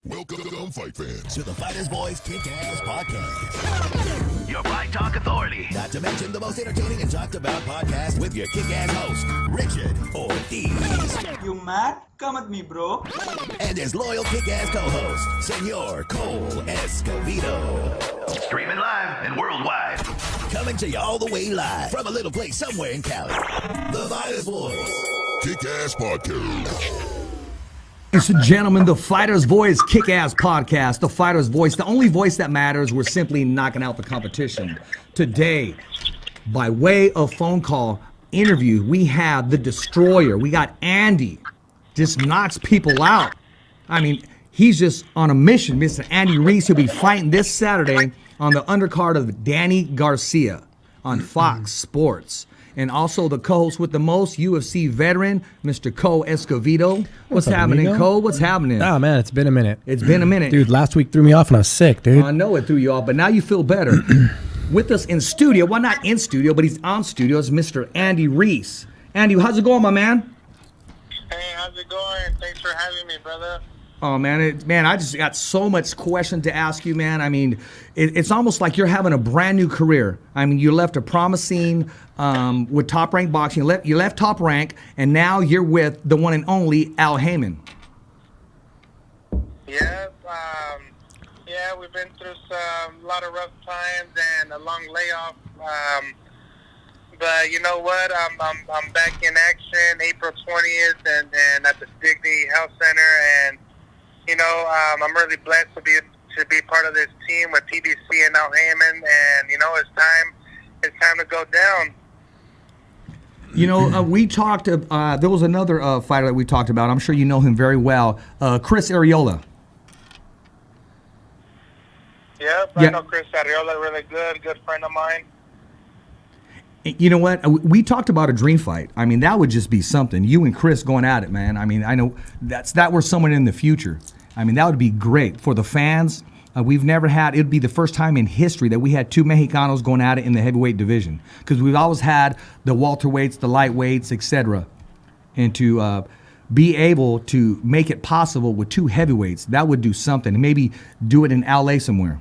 Welcome, fight fans, to the Fighters Boys Kickass podcast. Your Fight Talk Authority. Not to mention the most entertaining and talked about podcast with your kick-ass host, Richard Ortiz. You mad? Come at me, bro. And his loyal kick-ass co-host, Senor Cole Escovedo. Streaming live and worldwide. Coming to you all the way live from a little place somewhere in Cali. The Fighters Boys Kick-Ass Podcast. Ladies and gentlemen, the Fighter's Voice Kick-Ass Podcast, the Fighter's Voice, the only voice that matters. We're simply knocking out the competition. Today, by way of phone call interview, we have the Destroyer. We got Andy. Just knocks people out. I mean, he's just on a mission. Mr. Andy Ruiz, who'll be fighting this Saturday on the undercard of Danny Garcia on Fox Sports. And also the co-host with the most, UFC veteran, Mr. Cole Escovedo. What's happening, amigo? Cole? What's happening? Oh, man, it's been a minute. It's been a minute. Dude, last week threw me off and I was sick, dude. I know it threw you off, but now you feel better. With us in studio, well, not in studio, but he's on studio, is Mr. Andy Ruiz. Andy, how's it going, my man? Hey, how's it going? Thanks for having me, brother. Oh, man, I just got so much question to ask you, man. I mean, it's almost like you're having a brand new career. I mean, you left a promising with Top Rank Boxing. You left Top Rank, and now you're with the one and only Al Heyman. Yes, we've been through a lot of rough times and a long layoff. But you know what? I'm back in action April 20th and at the Dignity Health Center, and you know, I'm really blessed to be part of this team with TBC and Al Heyman, and you know, it's time to go down. You know, we talked. There was another fighter that we talked about. I'm sure you know him very well, Chris Arreola. Yep, Yeah. I know Chris Arreola really good friend of mine. You know what? We talked about a dream fight. I mean, that would just be something. You and Chris going at it, man. I mean, I know that were someone in the future. I mean, that would be great for the fans. We've never had, it'd be the first time in history that we had two Mexicanos going at it in the heavyweight division. Because we've always had the welterweights, the lightweights, etc. And to be able to make it possible with two heavyweights, that would do something. And maybe do it in LA somewhere.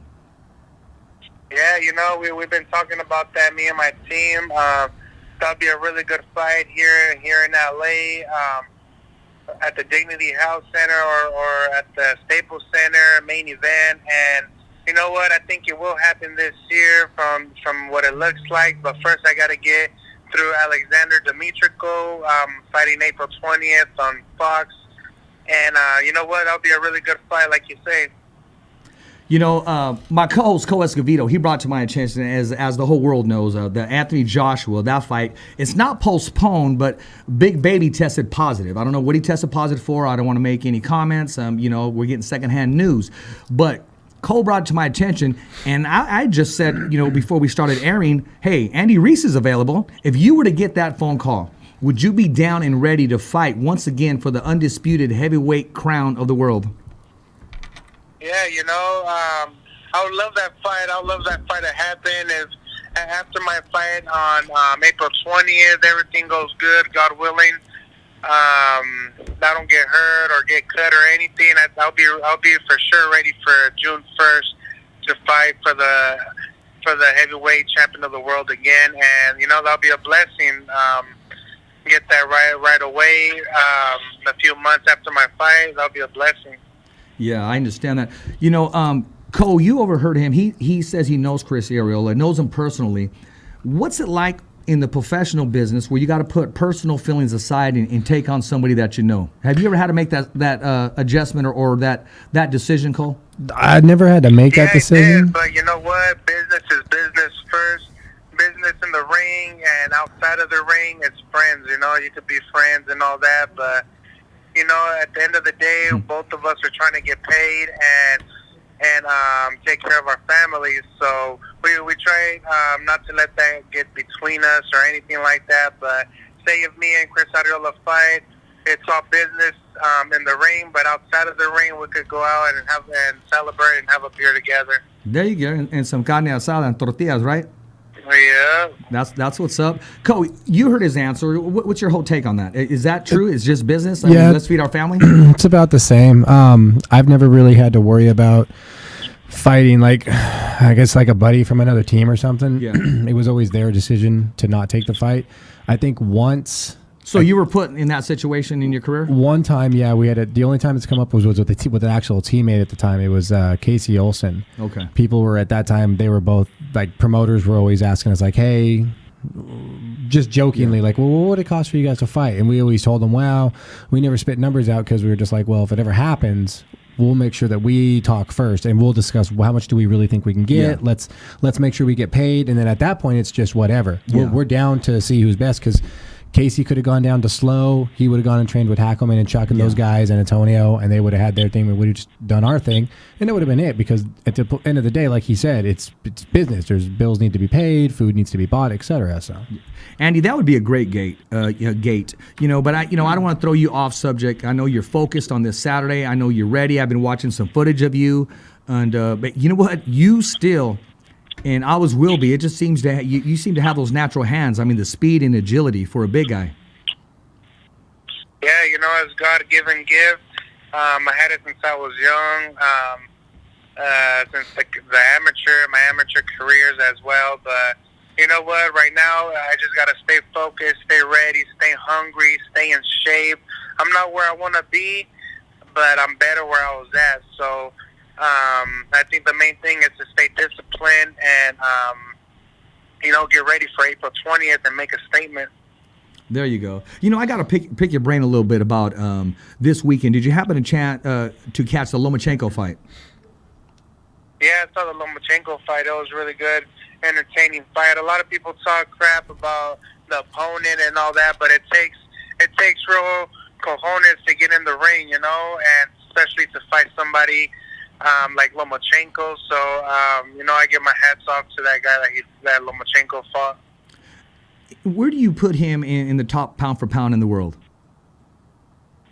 Yeah, you know, we've been talking about that, me and my team. That'll be a really good fight here in LA, at the Dignity Health Center or at the Staples Center main event. And you know what? I think it will happen this year from what it looks like. But first, I got to get through Alexander Dimitrico, fighting April 20th on Fox. And you know what? That'll be a really good fight, like you say. You know, my co-host, Cole Escovedo, he brought to my attention, as the whole world knows, the Anthony Joshua, that fight, it's not postponed, but Big Baby tested positive. I don't know what he tested positive for. I don't want to make any comments. You know, we're getting secondhand news. But Cole brought it to my attention, and I just said, you know, before we started airing, hey, Andy Ruiz is available. If you were to get that phone call, would you be down and ready to fight once again for the undisputed heavyweight crown of the world? Yeah, you know, I would love that fight. I would love that fight to happen. If after my fight on April 20th, everything goes good, God willing, I don't get hurt or get cut or anything, I'll be for sure ready for June 1st to fight for the heavyweight champion of the world again. And you know, that'll be a blessing. Get that right away. A few months after my fight, that'll be a blessing. Yeah, I understand that. You know, Cole, you overheard him. He says he knows Chris Arreola, knows him personally. What's it like in the professional business where you got to put personal feelings aside and take on somebody that you know? Have you ever had to make that adjustment or that decision, Cole? I never had to make that decision. Did, but you know what? Business is business first. Business in the ring and outside of the ring, it's friends. You know, you could be friends and all that, but you know, at the end of the day, both of us are trying to get paid and take care of our families. So we try not to let that get between us or anything like that. But say if me and Chris Arreola fight, it's all business in the ring. But outside of the ring, we could go out and celebrate and have a beer together. There you go, and some carne asada and tortillas, right? Yeah. That's what's up. Co, you heard his answer. What's your whole take on that? Is that true? It's just business? I Yeah. mean, let's feed our family? It's about the same. I've never really had to worry about fighting, like, I guess, like a buddy from another team or something. Yeah. It was always their decision to not take the fight. I think once... So you were put in that situation in your career? One time, yeah, we had the only time it's come up was with with an actual teammate at the time. It was Casey Olsen. Okay. People were at that time, they were both, like, promoters were always asking us, like, hey, just jokingly, like, well, what would it cost for you guys to fight? And we always told them, wow, we never spit numbers out because we were just like, well, if it ever happens, we'll make sure that we talk first and we'll discuss how much do we really think we can get. Yeah. Let's make sure we get paid. And then at that point, it's just whatever. Yeah. We're down to see who's best because Casey could have gone down to Slow. He would have gone and trained with Hackelman and Chuck and those guys and Antonio, and they would have had their thing. We would have just done our thing, and it would have been it. Because at the end of the day, like he said, it's business. There's bills need to be paid, food needs to be bought, etc. So, Andy, that would be a great gate. But I don't want to throw you off subject. I know you're focused on this Saturday. I know you're ready. I've been watching some footage of you, and but you know what? You still. And always will be. It just seems to you seem to have those natural hands. I mean, the speed and agility for a big guy. Yeah, it's God-given gift. I had it since I was young, since my amateur careers as well. But you know what? Right now, I just got to stay focused, stay ready, stay hungry, stay in shape. I'm not where I want to be, but I'm better where I was at. So I think the main thing is to stay disciplined and, get ready for April 20th and make a statement. There you go. I got to pick your brain a little bit about this weekend. Did you happen to catch the Lomachenko fight? Yeah, I saw the Lomachenko fight. It was really good, entertaining fight. A lot of people talk crap about the opponent and all that, but it takes real cojones to get in the ring, and especially to fight somebody like Lomachenko. So, I give my hats off to that guy that Lomachenko fought. Where do you put him in the top pound for pound in the world?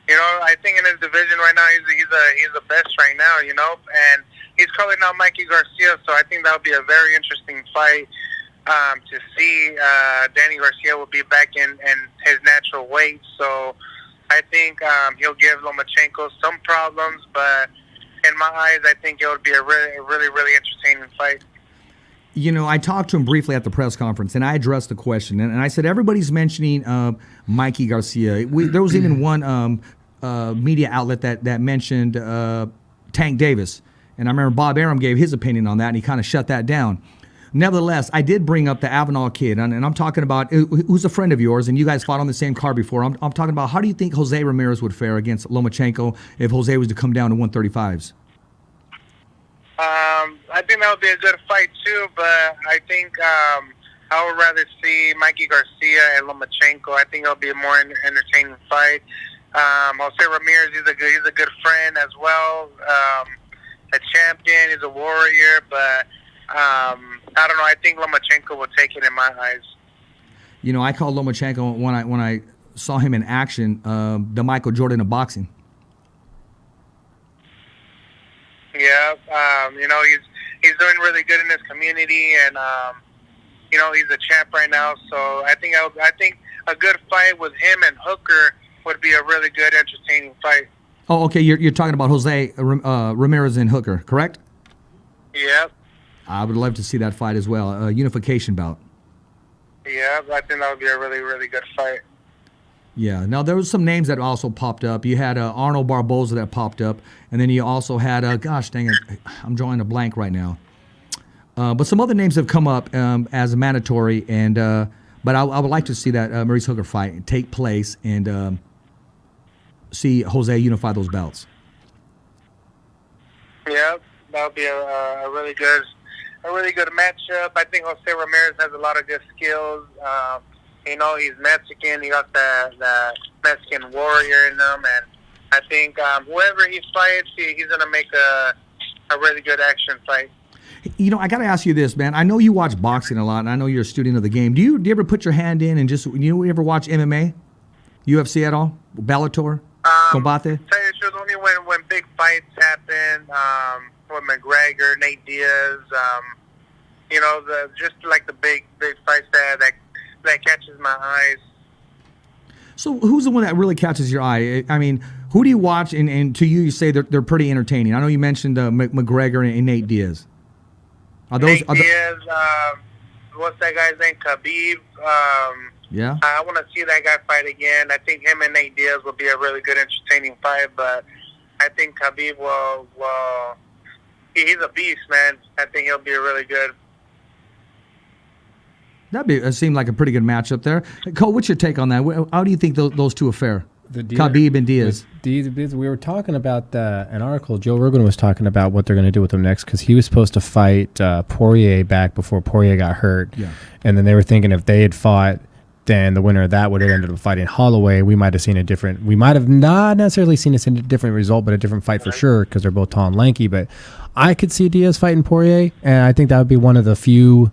I think in his division right now, he's the best right now, and he's calling out Mikey Garcia, so I think that would be a very interesting fight to see. Danny Garcia will be back in his natural weight, so I think he'll give Lomachenko some problems, but in my eyes, I think it would be a really, really, really entertaining fight. I talked to him briefly at the press conference, and I addressed the question, and I said, everybody's mentioning Mikey Garcia. There was even one media outlet that mentioned Tank Davis, and I remember Bob Arum gave his opinion on that, and he kind of shut that down. Nevertheless, I did bring up the Avenal kid, and I'm talking about who's a friend of yours, and you guys fought on the same card before. I'm talking about, how do you think Jose Ramirez would fare against Lomachenko if Jose was to come down to 135s? I think that would be a good fight too, but I think I would rather see Mikey Garcia and Lomachenko. I think it'll be a more entertaining fight. Jose Ramirez, he's a good friend as well, a champion, he's a warrior, but I don't know. I think Lomachenko will take it in my eyes. I called Lomachenko when I saw him in action, the Michael Jordan of boxing. Yeah, he's doing really good in his community, and he's a champ right now. So I think a good fight with him and Hooker would be a really good, entertaining fight. Oh, okay. You're talking about Jose Ramirez and Hooker, correct? Yep. I would love to see that fight as well, a unification bout. Yeah, I think that would be a really, really good fight. Yeah. Now, there was some names that also popped up. You had Arnold Barboza that popped up, and then you also had, gosh dang it, I'm drawing a blank right now. But some other names have come up as mandatory, and but I would like to see that Maurice Hooker fight take place and see Jose unify those belts. Yeah, that would be a really good matchup. I think Jose Ramirez has a lot of good skills. He's Mexican. He got the Mexican warrior in him, and I think whoever he fights, he's going to make a really good action fight. I got to ask you this, man. I know you watch boxing a lot, and I know you're a student of the game. Do you ever put your hand in and just, you ever watch MMA? UFC at all? Bellator? Combate? Tell you the truth, only when big fights happen, with McGregor, Nate Diaz, you know, just like the big fights that catches my eyes. So who's the one that really catches your eye? I mean, who do you watch, and to you say they're pretty entertaining? I know you mentioned McGregor and Nate Diaz. Diaz, what's that guy's name? Khabib. Yeah. I want to see that guy fight again. I think him and Nate Diaz will be a really good, entertaining fight, but I think Khabib he's a beast, man. I think he'll be really good. It seemed like a pretty good matchup there. Cole, what's your take on that? How do you think those two are fair? Khabib and Diaz. We were talking about an article. Joe Rogan was talking about what they're going to do with him next because he was supposed to fight Poirier back before Poirier got hurt. Yeah. And then they were thinking if they had fought, then the winner of that would have ended up fighting Holloway. We might have not necessarily seen a different result, but a different fight for sure because they're both tall and lanky. But I could see Diaz fighting Poirier, and I think that would be one of the few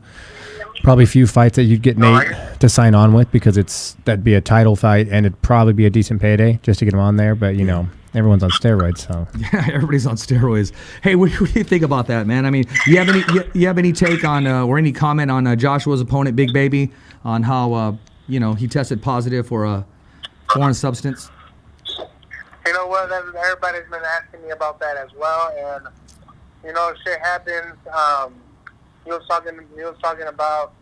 fights that you'd get Nate to sign on with because that'd be a title fight and it'd probably be a decent payday just to get him on there. But, you know, everyone's on steroids, so. Yeah, everybody's on steroids. Hey, what do you think about that, man? I mean, you have any take on or any comment on Joshua's opponent, Big Baby, on how, he tested positive for a foreign substance? You know what? Everybody's been asking me about that as well, and, shit happens. He was talking about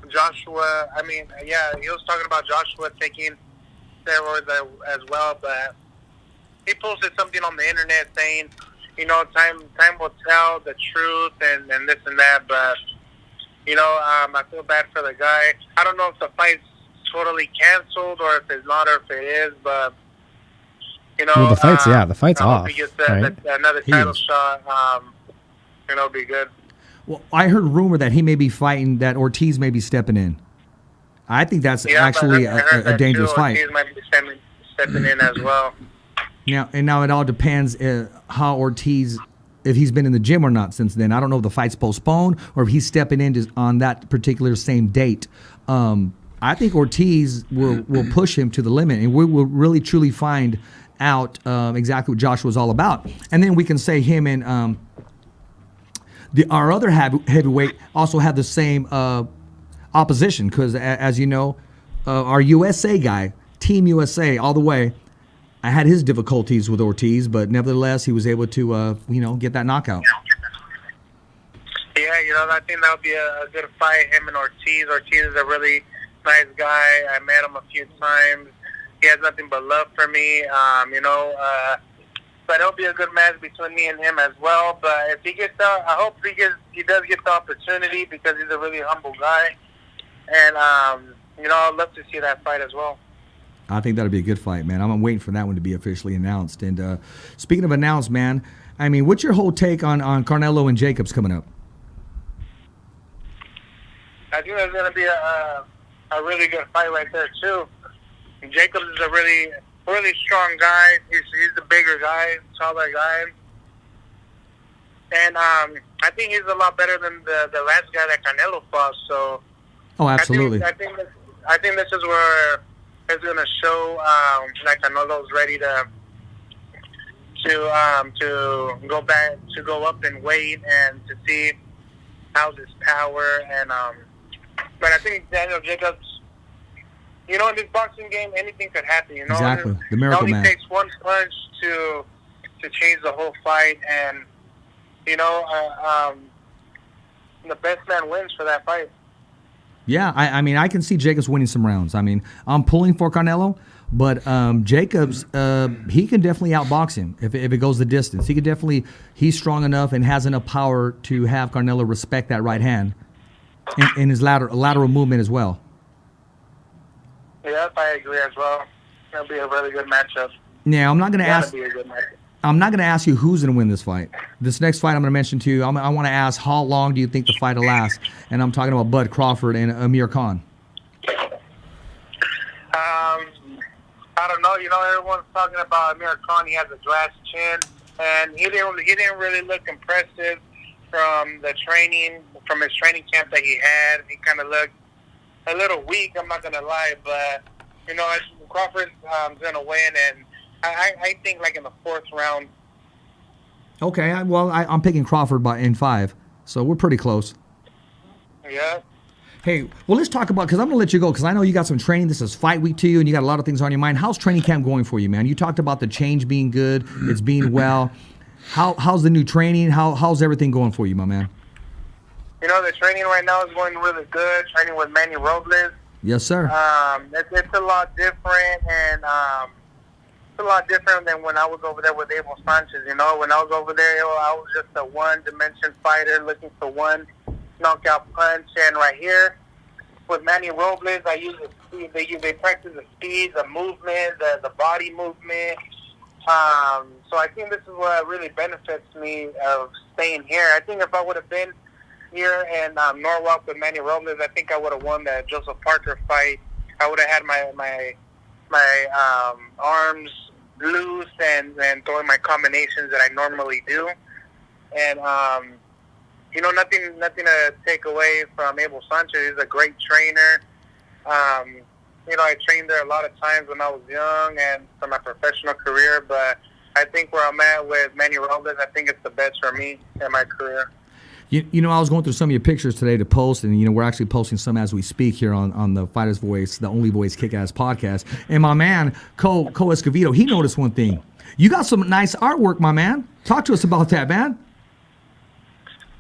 Joshua. I mean, yeah, he was talking about Joshua taking steroids as well, but he posted something on the internet saying, time will tell the truth and this and that, but, I feel bad for the guy. I don't know if the fight's totally canceled or if it's not or if it is, but, well, the fight's I off. hope he gets right? another title shot. It'll be good. Well, I heard a rumor that he may be fighting, that Ortiz may be stepping in. I think that's actually a dangerous fight. Ortiz might be stepping in as well. Now it all depends how Ortiz, if he's been in the gym or not since then. I don't know if the fight's postponed or if he's stepping in on that particular same date. I think Ortiz will push him to the limit, and we will really truly find out exactly what Joshua's all about. And then we can say him and our other heavyweight also have the same opposition because, as you know, our USA guy, Team USA, all the way, I had his difficulties with Ortiz, but nevertheless, he was able to, get that knockout. Yeah, I think that would be a good fight, him and Ortiz. Ortiz is a really nice guy. I met him a few times. He has nothing but love for me, but it'll be a good match between me and him as well. But if he gets out, I hope he does get the opportunity because he's a really humble guy. And, I'd love to see that fight as well. I think that'll be a good fight, man. I'm waiting for that one to be officially announced. And speaking of announced, man, I mean, what's your whole take on Canelo and Jacobs coming up? I think there's going to be a really good fight right there, too. Jacobs is a really strong guy. He's the bigger guy, taller guy. And I think he's a lot better than the last guy that Canelo fought. So, absolutely. I think this is where it's going to show that Canelo's ready to go up in weight and to see how's his power. And but I think Daniel Jacobs, in this boxing game, anything could happen. Exactly, the miracle man. It only takes one punch to change the whole fight, and the best man wins for that fight. Yeah, I mean, I can see Jacobs winning some rounds. I mean, I'm pulling for Canelo, but Jacobs, he can definitely outbox him if it goes the distance. He's strong enough and has enough power to have Canelo respect that right hand in his lateral movement as well. Yeah, I agree as well. It'll be a really good matchup. Now, I'm not going to ask. Be a good matchup. I'm not going to ask you who's going to win this fight. This next fight I'm going to mention to you, I want to ask how long do you think the fight will last? And I'm talking about Bud Crawford and Amir Khan. I don't know. Everyone's talking about Amir Khan. He has a glass chin, and he didn't really look impressive from his training camp that he had. He kind of looked a little weak. I'm not gonna lie, but Crawford's gonna win, and I think like in the 4th round. Okay, I'm picking Crawford in 5, so we're pretty close. Yeah. Hey, well, let's talk about, because I'm going to let you go, because I know you got some training. This is fight week to you, and you got a lot of things on your mind. How's training camp going for you, man? You talked about the change being good. It's being well. How's the new training? How's everything going for you, my man? You know, the training right now is going really good. Training with Manny Robles. Yes, sir. It's a lot different, and it's a lot different than when I was over there with Abel Sanchez. You know, when I was over there, I was just a one-dimension fighter looking for one knockout punch. And right here with Manny Robles, I use the speed. They practice the speed, the movement, the body movement. So I think this is what really benefits me of staying here. I think if I would have been here in Norwalk with Manny Robles, I think I would have won that Joseph Parker fight. I would have had my arms loose and throwing my combinations that I normally do. And you know, nothing to take away from Abel Sanchez. He's a great trainer. You know, I trained there a lot of times when I was young and for my professional career, but I think where I'm at with Manny Robles, I think it's the best for me in my career. You know, I was going through some of your pictures today to post, and, you know, we're actually posting some as we speak here on the Fighter's Voice, the Only Voice Kickass podcast. And my man, Cole Escovedo, he noticed one thing. You got some nice artwork, my man. Talk to us about that, man.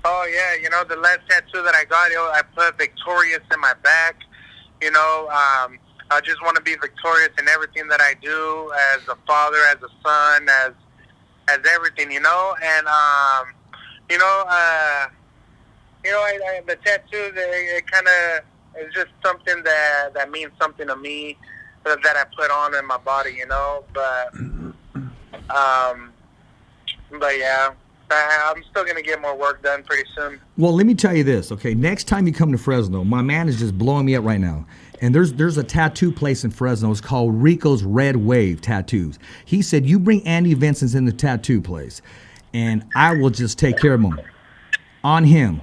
Oh, yeah. You know, the last tattoo that I got, I put victorious in my back. You know, I just want to be victorious in everything that I do as a father, as a son, as everything, you know. And, the tattoo, it kind of is just something that means something to me that I put on in my body, you know. But yeah, I'm still going to get more work done pretty soon. Well, let me tell you this, okay? Next time you come to Fresno, my man is just blowing me up right now. And there's a tattoo place in Fresno. It's called Rico's Red Wave Tattoos. He said, you bring Andy Vincent's in the tattoo place, and I will just take care of him on him.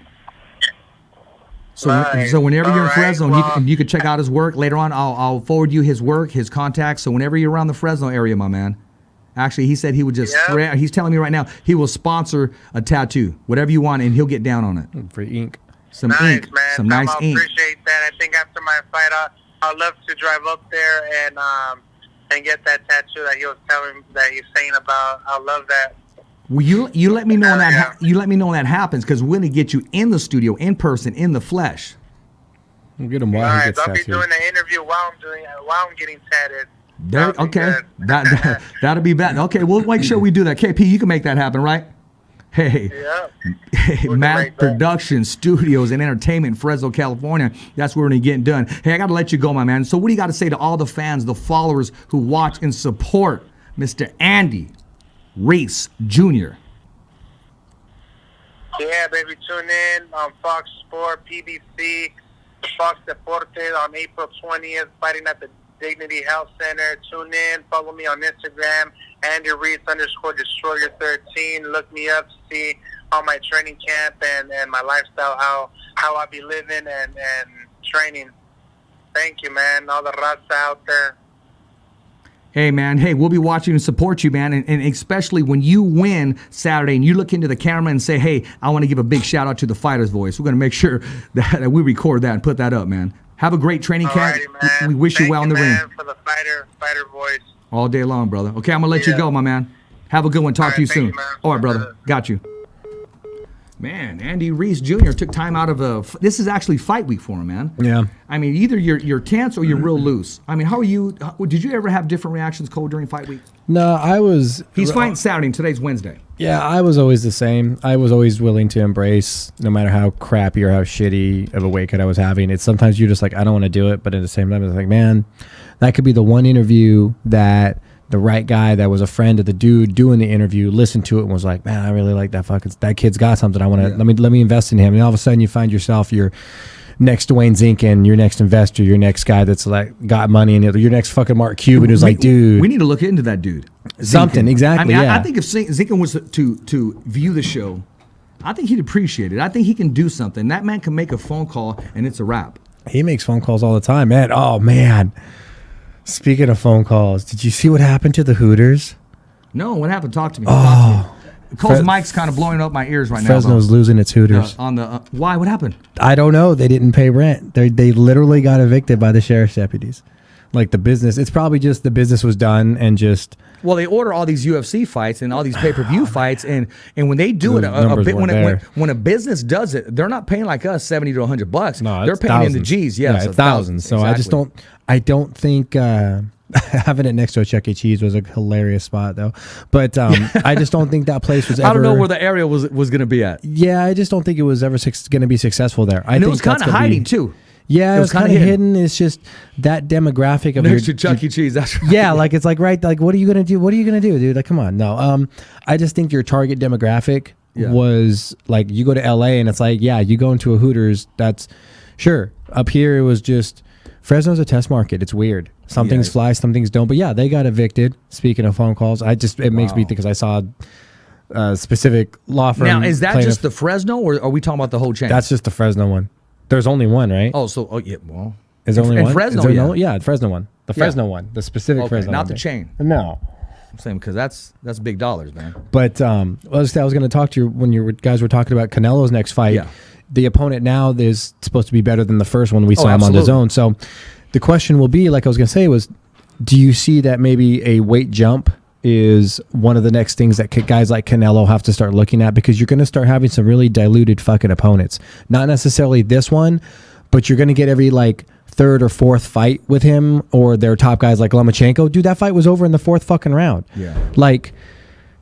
So, Nice. So whenever you're in All Fresno, right, you can check out his work. Later on, I'll forward you his work, his contacts. So whenever you're around the Fresno area, my man, actually, he said he would just, he's telling me right now, he will sponsor a tattoo, whatever you want, and he'll get down on it. Free ink. Some Nice, ink. man. Some nice I ink. appreciate that. I think after my fight, I'd love to drive up there and get that tattoo that he was telling, that he's saying about. I love that. Well, you let me know when that you let me know when that happens, because we're gonna get you in the studio, in person, in the flesh. We'll get him while All he right, gets I'll tattooed. be doing an interview while I'm getting tatted. Okay, That'll be good. that'll be bad. Okay, we'll make sure we do that. KP, you can make that happen, right? Hey, Yeah. hey, We'll Matt make that. Production Studios and Entertainment, Fresno, California. That's where we're getting done. Hey, I got to let you go, my man. So what do you got to say to all the fans, the followers who watch and support Mr. Andy Ruiz Jr.? Yeah, baby, tune in on Fox Sport, PBC, Fox Deportes on April 20th, fighting at the Dignity Health Center. Tune in, follow me on Instagram, Andy Ruiz _Destroyer 13. Look me up to see all my training camp and my lifestyle, how I be living and training. Thank you, man. All the raza out there. Hey, man. Hey, we'll be watching and support you, man. And especially when you win Saturday and you look into the camera and say, hey, I want to give a big shout out to the Fighter's Voice. We're going to make sure that we record that and put that up, man. Have a great training camp. Alrighty, man. We wish you well in the ring. Thank you, man, for the fighter voice. All day long, brother. Okay, I'm going to let you Yeah. go, my man. Have a good one. Talk All to you right, thank soon. you, man. All right, brother. Got you. Man, Andy Ruiz Jr. took time out of this is actually fight week for him, man. Yeah. I mean, either you're tense or you're real loose. I mean, how are you? Did you ever have different reactions, Cole, during fight week? No, I was. He's fighting Saturday, and today's Wednesday. Yeah, I was always the same. I was always willing to embrace, no matter how crappy or how shitty of a weight cut I was having. It's sometimes you're just like, I don't want to do it, but at the same time, it's like, man, that could be the one interview that the right guy that was a friend of the dude doing the interview listened to it and was like, man, I really like that kid's got something. I want to let me invest in him. And all of a sudden, you find yourself your next Dwayne Zinkin, your next investor, your next guy that's like got money, and your next fucking Mark Cuban who's like, dude, we need to look into that dude. something Zinkin. exactly. I mean, yeah. I think if Zinkin was to view the show, I think he'd appreciate it. I think he can do something. That man can make a phone call and it's a wrap. He makes phone calls all the time, man. Oh man. Speaking of phone calls, did you see what happened to the Hooters? No, what happened? Talk to me. Talk to me. Cole's mic's kind of blowing up my ears right Fresno's now. losing its Hooters. On the why? What happened? I don't know. They didn't pay rent. They literally got evicted by the sheriff's deputies. Like the business, it's probably just the business was done and just. Well, they order all these UFC fights and all these pay-per-view fights, and when they do it, when a business does it, they're not paying like us $70 to $100. No, they're paying thousands. in the G's. Yeah, So it's thousands. So exactly. I don't think having it next to a Chuck E. Cheese was a hilarious spot though. But I just don't think that place was ever. I don't know where the area was going to be at. Yeah, I just don't think it was ever going to be successful there. And it was kind of hiding too. Yeah, it was kind of hidden. It's just that demographic of next to Chuck E. Cheese. That's right. Yeah, like it's like like what are you gonna do? What are you gonna do, dude? Like, come on, no. I just think your target demographic was like you go to L.A. and it's like you go into a Hooters. That's sure. Up here it was just Fresno's a test market. It's weird. Some things fly, some things don't. But they got evicted. Speaking of phone calls, it makes me think because I saw a specific law firm. Now is that just the Fresno, or are we talking about the whole chain? That's just the Fresno one. There's only one, right? Well, is there only one? Fresno, the Fresno one. The Fresno one. The specific Fresno not one. the chain. No. I'm saying because that's big dollars, man. But I was going to talk to you when you guys were talking about Canelo's next fight. Yeah. The opponent now is supposed to be better than the first one we saw him on the zone. So the question will be, like I was going to say, was do you see that maybe a weight jump is one of the next things that guys like Canelo have to start looking at, because you're going to start having some really diluted fucking opponents. Not necessarily this one, but you're going to get every like third or fourth fight with him or their top guys like Lomachenko. Dude, that fight was over in the fourth fucking round. Yeah. Like,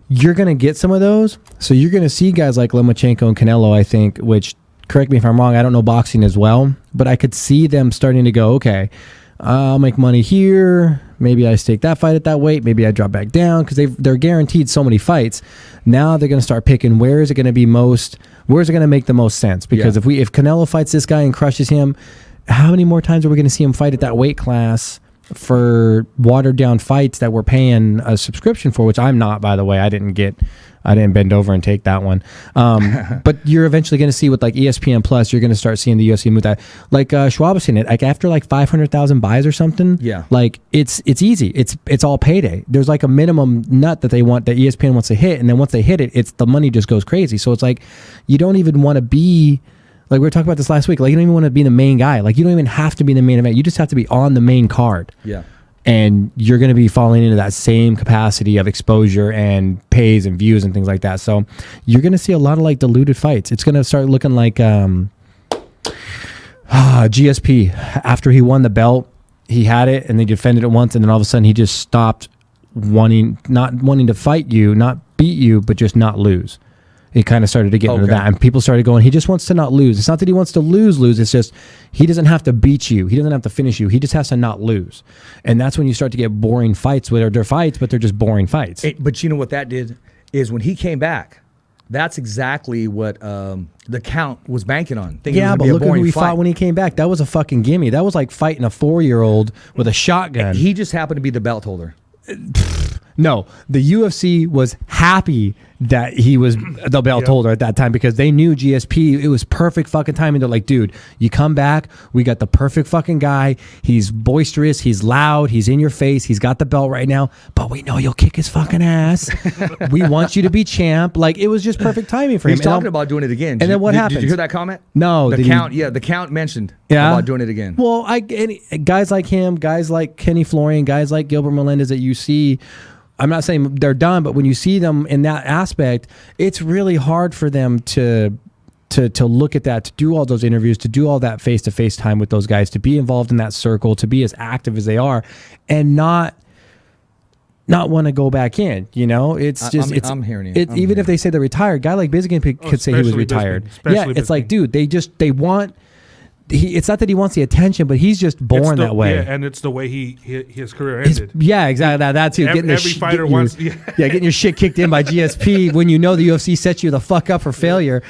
you're going to get some of those. So you're going to see guys like Lomachenko and Canelo, I think, which, correct me if I'm wrong, I don't know boxing as well, but I could see them starting to go, okay, I'll make money here. Maybe I stake that fight at that weight. Maybe I drop back down because they're guaranteed so many fights. Now they're going to start picking where is it going to be most, where's it going to make the most sense? Because if Canelo fights this guy and crushes him, how many more times are we going to see him fight at that weight class for watered down fights that we're paying a subscription for, which I'm not, by the way. I didn't bend over and take that one. But you're eventually going to see with like ESPN Plus, you're going to start seeing the UFC move that. Like Schwab was saying it, like after like 500,000 buys or something. Yeah. Like it's easy. It's all payday. There's like a minimum nut that ESPN wants to hit, and then once they hit it, the money just goes crazy. So it's like you don't even want to be. Like we were talking about this last week, like you don't even want to be the main guy. Like you don't even have to be the main event. You just have to be on the main card. Yeah. And you're going to be falling into that same capacity of exposure and pays and views and things like that. So you're going to see a lot of like diluted fights. It's going to start looking like GSP. After he won the belt, he had it and they defended it once, and then all of a sudden he just stopped not wanting to fight you, not beat you, but just not lose. It kind of started to get into that, and people started going, he just wants to not lose. It's not that he wants to lose. It's just he doesn't have to beat you. He doesn't have to finish you. He just has to not lose. And that's when you start to get boring fights where they're fights, but they're just boring fights. But you know what that did is when he came back, that's exactly what the count was banking on. Yeah, but look at who he fought when he came back. That was a fucking gimme. That was like fighting a 4-year-old with a shotgun. And he just happened to be the belt holder. No, the UFC was happy that he was the belt holder at that time because they knew GSP. It was perfect fucking timing. They're like, dude, you come back. We got the perfect fucking guy. He's boisterous. He's loud. He's in your face. He's got the belt right now. But we know you'll kick his fucking ass. We want you to be champ. Like, it was just perfect timing for him. He's talking about doing it again. And then what happened? Did you hear that comment? No. The count mentioned about doing it again. Well, guys like him, guys like Kenny Florian, guys like Gilbert Melendez that you see, I'm not saying they're done, but when you see them in that aspect, it's really hard for them to look at that, to do all those interviews, to do all that face-to-face time with those guys, to be involved in that circle, to be as active as they are, and not want to go back in. You know, it's just I'm hearing you. Even if they say they're retired, guy like Bisping could say he was retired. It's like, dude, they want. It's not that he wants the attention, but he's just born that way. Yeah, and it's the way his career ended. Yeah, exactly. That too. Every fighter wants. Getting your shit kicked in by GSP when you know the UFC sets you the fuck up for failure.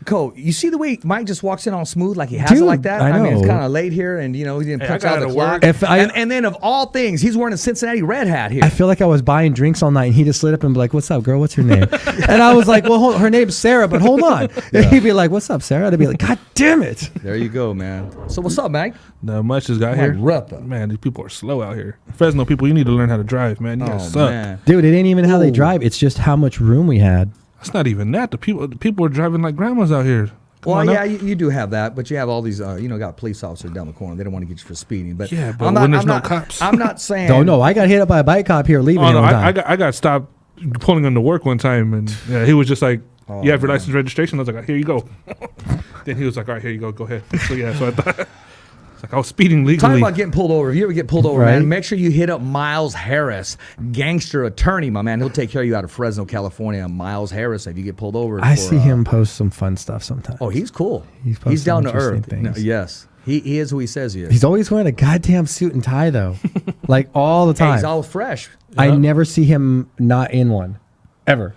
Cole, you see the way Mike just walks in all smooth, like he has it like that? I know. mean, it's kind of late here, and he didn't punch out the clock. And then of all things, he's wearing a Cincinnati Red hat here. I feel like I was buying drinks all night, and he just slid up and be like, "What's up, girl? What's her name?" And I was like, "Well, her name's Sarah, but hold on." And he'd be like, "What's up, Sarah?" I'd be like, "God damn it!" There you go, man. So what's up, Mike? Not much just got here. Man, these people are slow out here. Fresno people, you need to learn how to drive, man. You guys suck. Man. Dude, it ain't even how they drive. It's just how much room we had. It's not even that. The people are driving like grandmas out here. Well, yeah, you do have that, but you have all these, got police officers down the corner. They don't want to get you for speeding. But yeah, but when there's no cops. I'm not saying. Oh, no, I got hit up by a bike cop here leaving. I got stopped pulling into work one time, and he was just like, you have your license and registration? I was like, here you go. Then he was like, all right, here you go. Go ahead. So, yeah, so I thought... I was speeding legally. Talking about getting pulled over. If you ever get pulled over, man, make sure you hit up Miles Harris, gangster attorney, my man. He'll take care of you out of Fresno, California. Miles Harris, if you get pulled over. I see him post some fun stuff sometimes. Oh, he's cool. He's down to earth. No, yes. He is who he says he is. He's always wearing a goddamn suit and tie, though. Like, all the time. Hey, he's all fresh. I never see him not in one. Ever.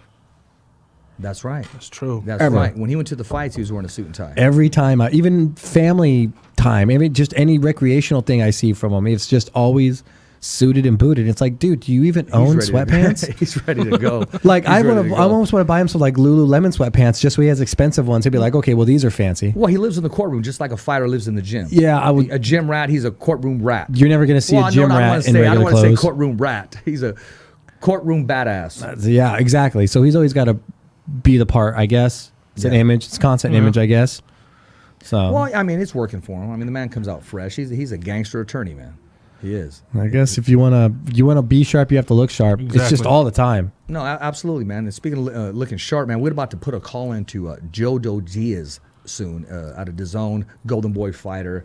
That's right. That's true. That's right. When he went to the fights, he was wearing a suit and tie. Every time. Even family time. I mean, just any recreational thing I see from him, it's just always suited and booted. It's like, dude, do you even own sweatpants? He's ready to go. Like, I almost want to buy him some like Lululemon sweatpants just so he has expensive ones. He'd be like, okay, well, these are fancy. Well, he lives in the courtroom just like a fighter lives in the gym. Yeah, a gym rat. He's a courtroom rat. You're never going to see a gym rat in regular clothes. I don't want to say courtroom rat. He's a courtroom badass. Yeah, exactly. So he's always got to be the part, I guess. It's an image. It's a constant image, I guess. So. Well, I mean, it's working for him. I mean, the man comes out fresh. He's a gangster attorney, man. He is. I guess if you wanna be sharp, you have to look sharp. Exactly. It's just all the time. No, absolutely, man. And speaking of looking sharp, man, we're about to put a call into Joe Diaz soon out of DAZN, Golden Boy fighter,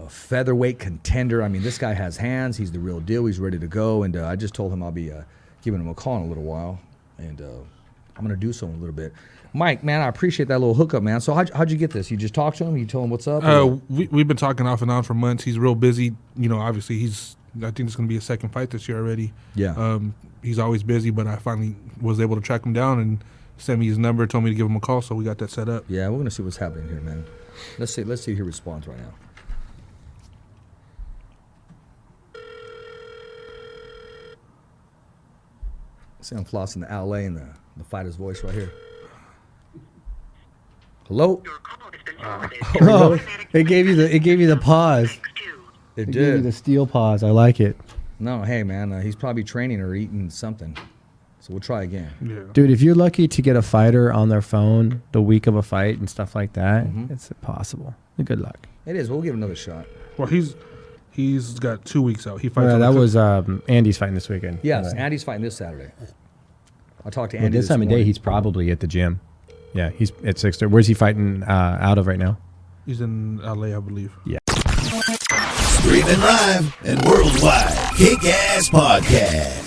featherweight contender. I mean, this guy has hands. He's the real deal. He's ready to go. And I just told him I'll be giving him a call in a little while, and I'm gonna do so in a little bit. Mike, man, I appreciate that little hookup, man. So how'd you get this? You just talked to him? You told him what's up? We've been talking off and on for months. He's real busy. You know, obviously I think it's going to be his second fight this year already. Yeah. He's always busy, but I finally was able to track him down and send me his number, told me to give him a call, so we got that set up. Yeah, we're going to see what's happening here, man. Let's see if he responds right now. See, I'm flossing the LA and the fighter's voice right here. Hello? Oh, it gave you the pause. It gave you the steel pause. I like it. No, hey man, he's probably training or eating something. So we'll try again. Yeah. Dude, if you're lucky to get a fighter on their phone the week of a fight and stuff like that, it's impossible. Good luck. It is. We'll give it another shot. Well, he's got 2 weeks out. He fights. That was Andy's fighting this weekend. Yes, Andy's fighting this Saturday. I talked to Andy this time of day. He's probably at the gym. Yeah, he's at 6:30. Where's he fighting out of right now? He's in LA, I believe. Yeah. Streaming live and worldwide. Kickass Podcast.